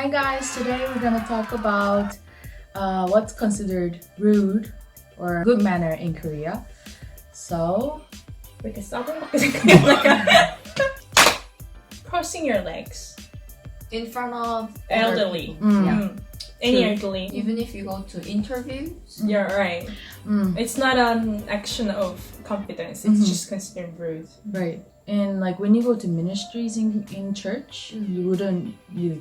Hi guys, today we're gonna talk about what's considered rude or good manner in Korea. So, 왜 이렇게 싸움밖에 crossing your legs. In front of Elderly. Yeah. Any True. elderly. Even if you go to interviews. Yeah, right. It's not an action of confidence. It's just considered rude. right. And like when you go to ministries in church, you wouldn't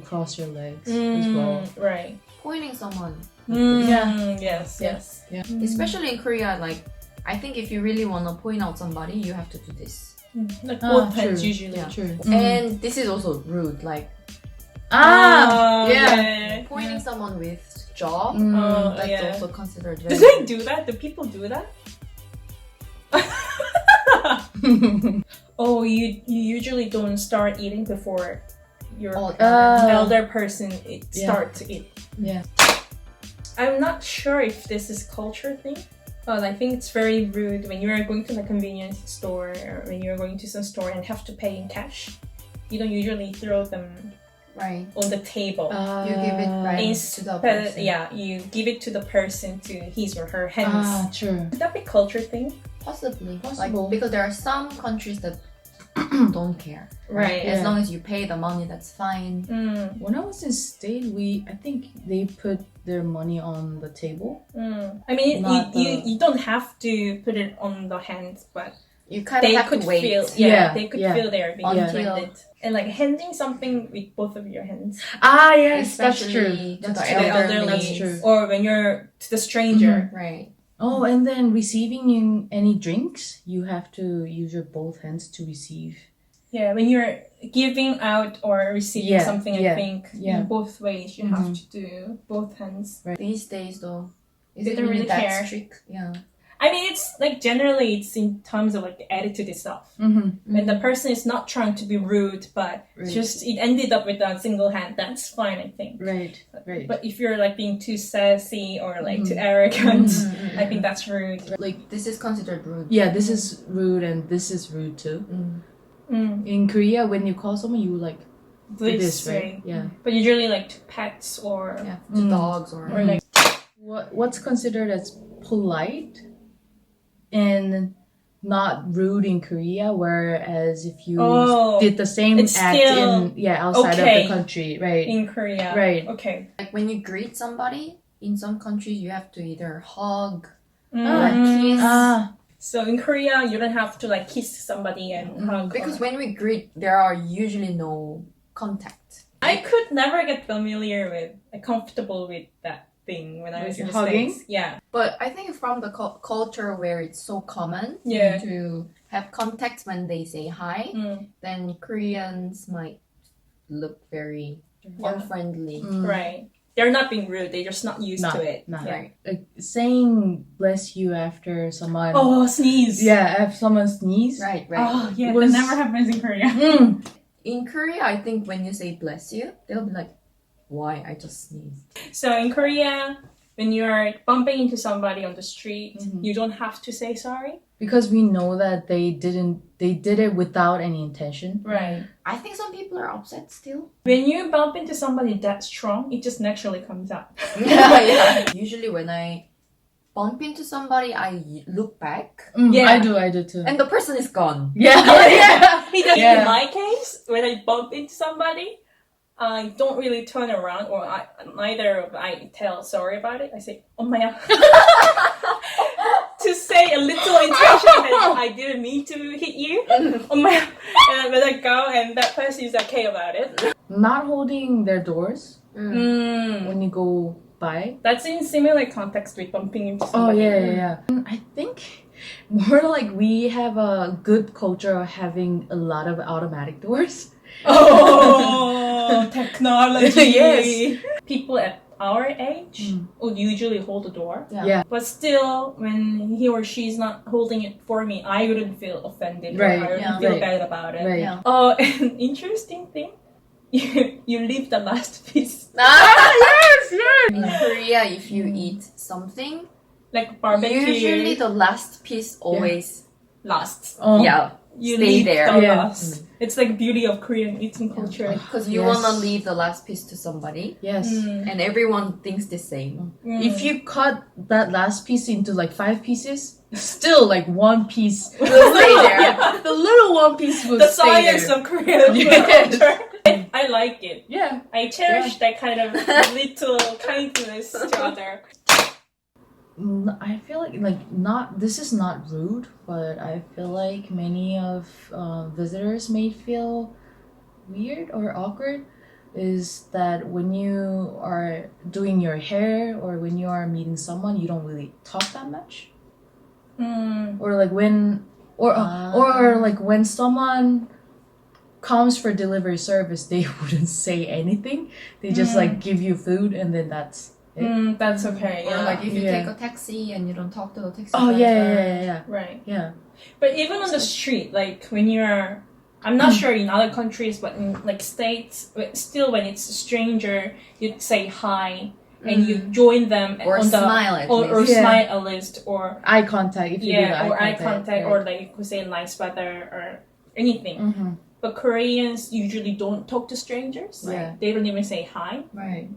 cross your legs as well. Right. Pointing someone. Yeah. Yes. Yes. Yeah. Especially in Korea, like I think if you really want to point out somebody, you have to do this. Like both hands true. usually. Yeah. True. And this is also rude, like Yeah. pointing someone with jaw. Oh, That's yeah. also considered Do very they rude. do that? Do people do that? Oh, you usually don't start eating before your Oh, elder person start to eat. Yeah. I'm not sure if this is culture thing, but I think it's very rude when you are going to the convenience store or when you're going to some store and have to pay in cash. You don't usually throw them right. on the table. You give it right to the person. Yeah, you give it to the person to his or her hands. True. Could that be culture thing? Possibly. Possible. Like, because there are some countries that don't care. Right. As Yeah. long as you pay the money, that's fine. When I was in state, I think they put their money on the table. I mean, Not you don't have to put it on the hands, but You kind they of have could to wait. feel, Yeah, they could yeah. feel they're being Until- handed. And like handing something with both of your hands. Yes, that's Especially true. to the To the elderly. elderly. That's true. Or when you're to the stranger. Right. Oh, and then receiving any drinks, you have to use your both hands to receive. Yeah, when you're giving out or receiving Yeah, something, I yeah, think yeah. in both ways you have to do both hands. These days, though, is They it don't really really that care. strict? Yeah. I mean, it's like generally it's in terms of like the attitude itself. When the person is not trying to be rude, but Right. just it ended up with a single hand, that's fine, I think. Right, right. But if you're like being too sassy or like too arrogant, I think that's rude. Like, This is considered rude. yeah, this is rude and this is rude too. In Korea, when you call someone, you like do this, right? way. Yeah. But usually like to pets or Yeah. To dogs or like What's considered as polite and not rude in Korea, whereas if you did the same it's act still outside okay of the country, right? in Korea. Right. Okay. like when you greet somebody in some countries, you have to either hug or Mm. kiss. So in Korea, you don't have to like kiss somebody and hug. Because when we greet, there are usually no contact. I could never get familiar with, like, comfortable with that thing when I was in the Hugging? States. Yeah. But I think from the culture where it's so common Yeah. to have contact when they say hi, then Koreans might look very unfriendly. Right. They're not being rude. They're just not used to it. Not. Yeah. Right. Like, saying bless you after someone. Oh, sneeze. Yeah, if someone sneezes. Right, right. Oh, yeah. Was- That never happens in Korea. In Korea, I think when you say bless you, they'll be like, why? I just sneezed. So in Korea, when you're bumping into somebody on the street, you don't have to say sorry. Because we know that they did it without any intention. Right. I think some people are upset still. When you bump into somebody that strong, it just naturally comes out. Yeah. Usually when I bump into somebody, I look back Yeah. I do too. and the person is gone. yeah. In my case, when I bump into somebody, I don't really turn around, or neither I tell sorry about it. I say, "엄마야," to say a little intention that I didn't mean to hit you. 엄마야, and I let it go, and that person is okay about it. Not holding their doors Mm. when you go by. That's in similar context with bumping into Oh somebody. yeah. I think more like we have a good culture of having a lot of automatic doors. Oh, technology. Yes. People at our age would usually hold the door. Yeah. But still, when he or she's not holding it for me, I wouldn't feel offended. Right, Or I wouldn't yeah. feel Right. bad about it. Right. Yeah. Oh, an interesting thing. You leave the last piece. Yes. In Korea, if you eat something, Like barbecue. usually the last piece always lasts. Oh. yeah you stay leave there. the Yeah. last. It's like beauty of Korean eating culture. Because you Yes. want to leave the last piece to somebody, Yes. and everyone thinks the same. If you cut that last piece into like 5 pieces, still like one piece will stay there. The little one piece will The stay science there. of Korean food Yes. culture. I like it. Yeah. I cherish that kind of little kindness to other. I feel like not this is not rude, but I feel like many of visitors may feel weird or awkward is that when you are doing your hair or when you are meeting someone, you don't really talk that much. Or like when or like when someone comes for delivery service, they wouldn't say anything. They just like give you food and then that's it. That's okay. Or Yeah. like if you Yeah. take a taxi and you don't talk to the taxi Oh driver. yeah. Right. Yeah. But even on the street, like when you're, I'm not sure in other countries, but in like states, still when it's a stranger, you'd say hi and you join them Or on the, smile at or least. Yeah. smile at least, or Eye contact if you do the or eye contact, right. or like you could say nice weather or anything. Mm-hmm. But Koreans usually don't talk to strangers. Yeah. They don't even say hi. Right.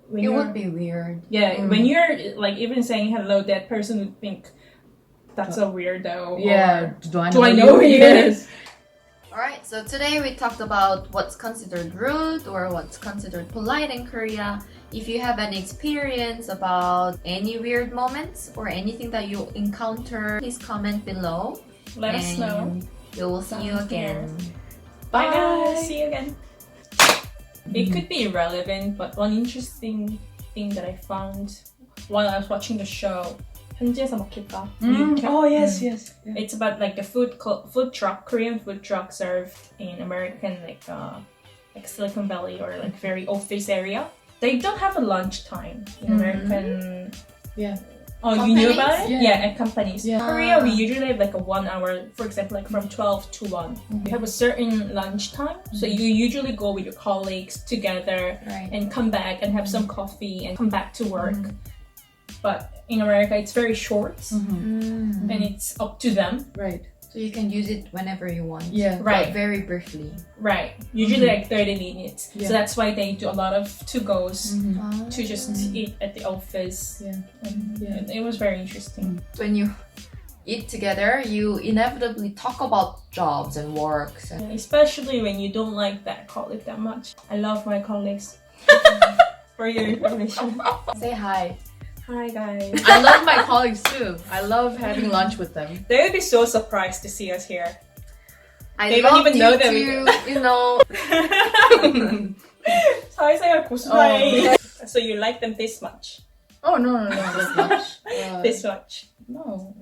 When It you're- would be weird. Yeah, when you're like even saying hello, that person would think that's a weirdo. Yeah. Or, Do I know you? Yes. Alright, so today we talked about what's considered rude or what's considered polite in Korea. If you have any experience about any weird moments or anything that you encounter, please comment below. Let us know. And we will see you again. Bye guys. See you again. It could be irrelevant, but one interesting thing that I found while I was watching the show, 현지에서 먹힐까? Oh yes. It's about like a food truck, Korean food truck served in American like Silicon Valley or like very office area. They don't have a lunchtime in American. Yeah. Oh, you knew about it? Companies? Yeah, at companies. Yeah. Korea, we usually have like a 1 hour, for example, like from 12 to 1. You have a certain lunchtime, so you usually go with your colleagues together Right. and come back and have some coffee and come back to work. But in America, it's very short and it's up to them. Right. So you can use it whenever you want. Yeah. Right. But very briefly. Right. Usually like 30 minutes. Yeah. So that's why they do a lot of to-goes Ah. to just eat at the office. Yeah. And Yeah. it was very interesting. When you eat together, you inevitably talk about jobs and works. And Especially when you don't like that colleague that much. I love my colleagues. For your information. say hi. Hi guys. I love my colleagues too. I love having lunch with them. They would be so surprised to see us here. I They don't love even know you that to, you know, 사회생활 고수라이. So you like them this much? Oh no, this much. This much. No.